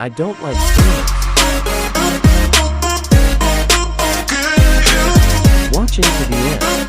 I don't like scammers. Watch into the end.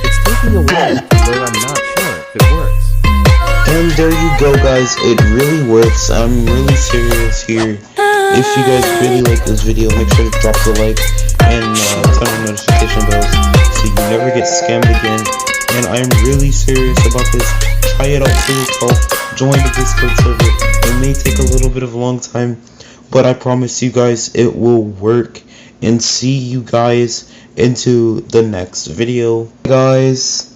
It's taking a while where I'm not sure if it works. And there you go, guys, it really works. I'm really serious here. If you guys really like this video, make sure to drop the like and turn on notification bells so you never get scammed again. And I'm really serious about this. Try it out for yourself. Join the Discord server. It may take a little bit of a long time, but I promise you guys it will work. And see you guys into the next video, guys.